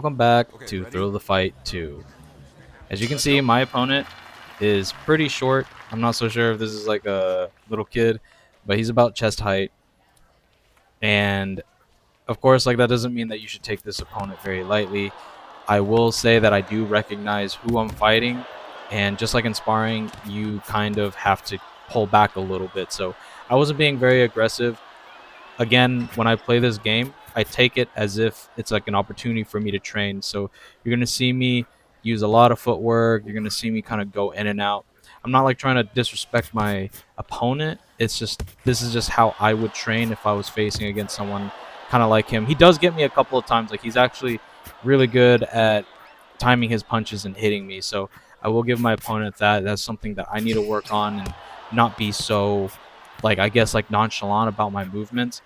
welcome back Okay, to ready? Thrill of the Fight 2. As you can see, my opponent is pretty short. I'm not so sure if this is like a little kid, but he's about chest height. And of course, like that doesn't mean that you should take this opponent very lightly. I will say that I do recognize who I'm fighting, and just like in sparring, you kind of have to pull back a little bit. So I wasn't being very aggressive. Again, when I play this game, I take it as if it's like an opportunity for me to train. So you're going to see me use a lot of footwork. You're going to see me kind of go in and out. I'm not like trying to disrespect my opponent. It's just this is just how I would train if I was facing against someone kind of like him. He does get me a couple of times. Like he's actually really good at timing his punches and hitting me. So I will give my opponent that. That's something that I need to work on and not be so like I guess like nonchalant about my movements,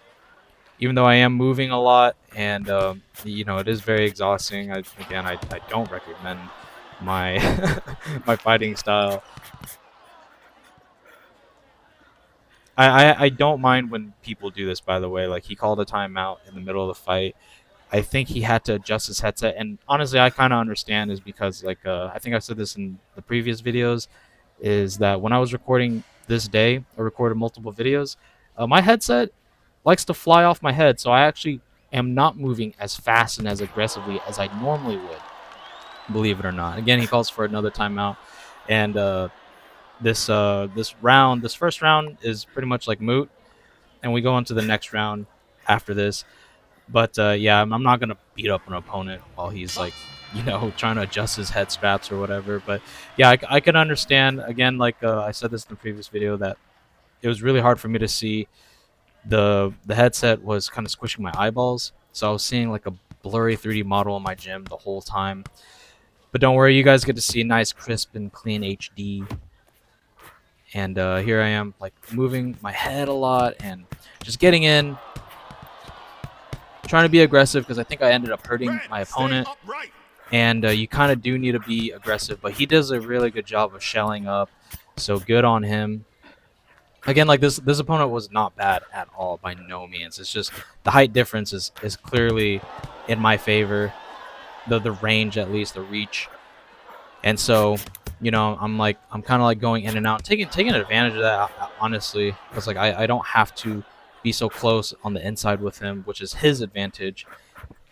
even though I am moving a lot, and it is very exhausting. I don't recommend my my fighting style. I don't mind when people do this, by the way. Like he called a timeout in the middle of the fight. I think he had to adjust his headset, and honestly, I kind of understand, is because like I think I said this in the previous videos, is that when I was recording this day, I recorded multiple videos. My headset likes to fly off my head, so I actually am not moving as fast and as aggressively as I normally would. Believe it or not. Again, he calls for another timeout, and this first round is pretty much like moot, and we go into the next round after this. But yeah, I'm not gonna beat up an opponent while he's like, trying to adjust his head straps or whatever. But yeah, I can understand. Again, like I said this in the previous video, that it was really hard for me to see. The headset was kind of squishing my eyeballs, so I was seeing like a blurry 3D model in my gym the whole time. But don't worry, you guys get to see nice, crisp, and clean HD. And here I am, like moving my head a lot and just getting in, trying to be aggressive because I think I ended up hurting Red, my stay opponent. upright. And you kind of do need to be aggressive, but he does a really good job of shelling up. So good on him. Again, like this opponent was not bad at all, by no means. It's just the height difference is clearly in my favor. The range, at least the reach. And so, I'm kind of like going in and out, taking advantage of that, honestly, because like I don't have to be so close on the inside with him, which is his advantage.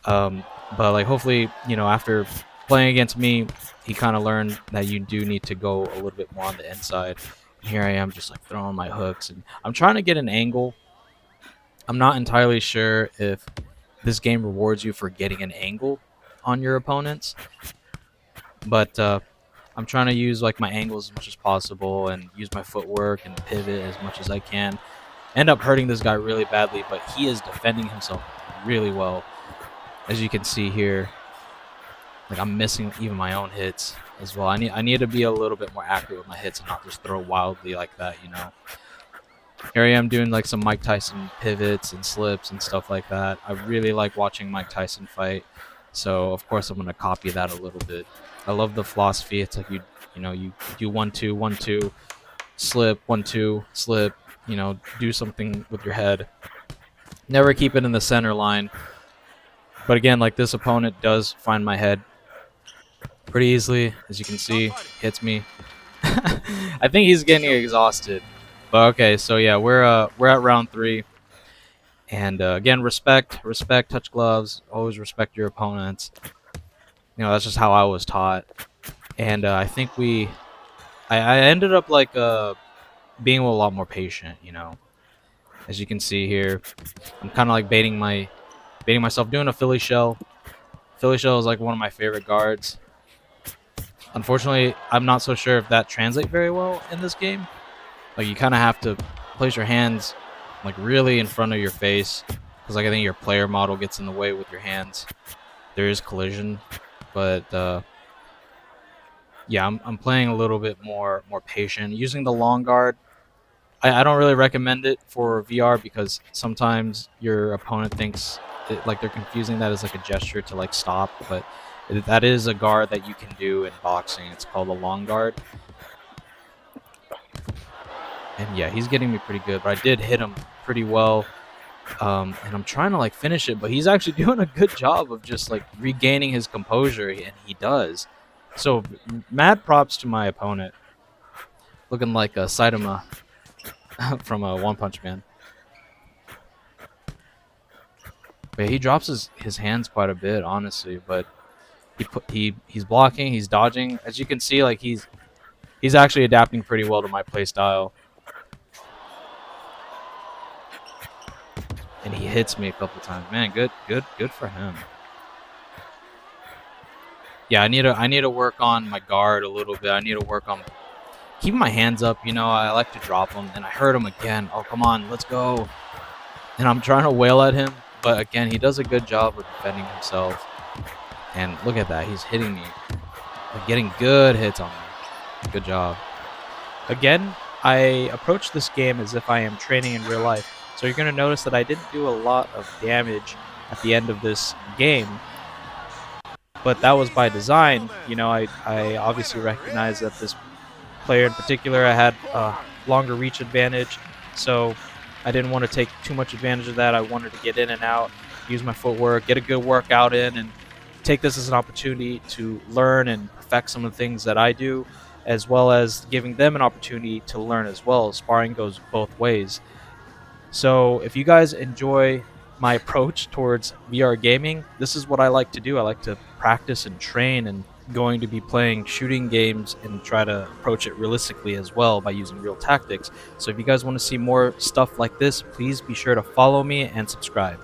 Um, but like hopefully, after playing against me, he kind of learned that you do need to go a little bit more on the inside. And here I am, just like throwing my hooks, and I'm trying to get an angle. I'm not entirely sure if this game rewards you for getting an angle on your opponents, but I'm trying to use like my angles as much as possible and use my footwork and pivot as much as I can. End up hurting this guy really badly, but he is defending himself really well, as you can see here. Like I'm missing even my own hits as well. I need to be a little bit more accurate with my hits and not just throw wildly like that. Here I am doing like some Mike Tyson pivots and slips and stuff like that. I really like watching Mike Tyson fight, so of course I'm gonna copy that a little bit. I love the philosophy. It's like you do 1-2, 1-2, slip, 1-2, slip. Do something with your head. Never keep it in the center line. But again, like this opponent does find my head pretty easily, as you can Stop see. fighting. Hits me. I think he's getting exhausted. But okay, so yeah, we're at round 3. And again, respect, touch gloves, always respect your opponents. That's just how I was taught. And I think I ended up like being a lot more patient. As you can see here, I'm kind of like baiting myself, doing a Philly shell. Philly shell is like one of my favorite guards. Unfortunately, I'm not so sure if that translates very well in this game. Like you kind of have to place your hands like really in front of your face, because like I think your player model gets in the way with your hands. There is collision, but yeah, I'm playing a little bit more patient, using the long guard. I don't really recommend it for VR because sometimes your opponent thinks like they're confusing that as like a gesture to like stop, but that is a guard that you can do in boxing. It's called a long guard. And yeah, he's getting me pretty good, but I did hit him pretty well. And I'm trying to like finish it, but he's actually doing a good job of just like regaining his composure, and he does. So mad props to my opponent, looking like a Saitama from One Punch Man. But he drops his hands quite a bit, honestly. But he's blocking, he's dodging. As you can see, like he's actually adapting pretty well to my play style. And he hits me a couple times. Man, good for him. Yeah, I need to work on my guard a little bit. I need to work on keeping my hands up. You know, I like to drop them, and I hurt him again. Oh, come on, let's go. And I'm trying to wail at him, but again, he does a good job of defending himself. And look at that, he's hitting me. Like, getting good hits on me. Good job. Again, I approach this game as if I am training in real life. So you're going to notice that I didn't do a lot of damage at the end of this game. But that was by design. You know, I obviously recognize that this player in particular, I had a longer reach advantage. So I didn't want to take too much advantage of that. I wanted to get in and out, use my footwork, get a good workout in, and take this as an opportunity to learn and perfect some of the things that I do, as well as giving them an opportunity to learn as well. Sparring goes both ways. So if you guys enjoy my approach towards VR gaming, this is what I like to do. I like to practice and train, and going to be playing shooting games and try to approach it realistically as well by using real tactics. So if you guys want to see more stuff like this, please be sure to follow me and subscribe.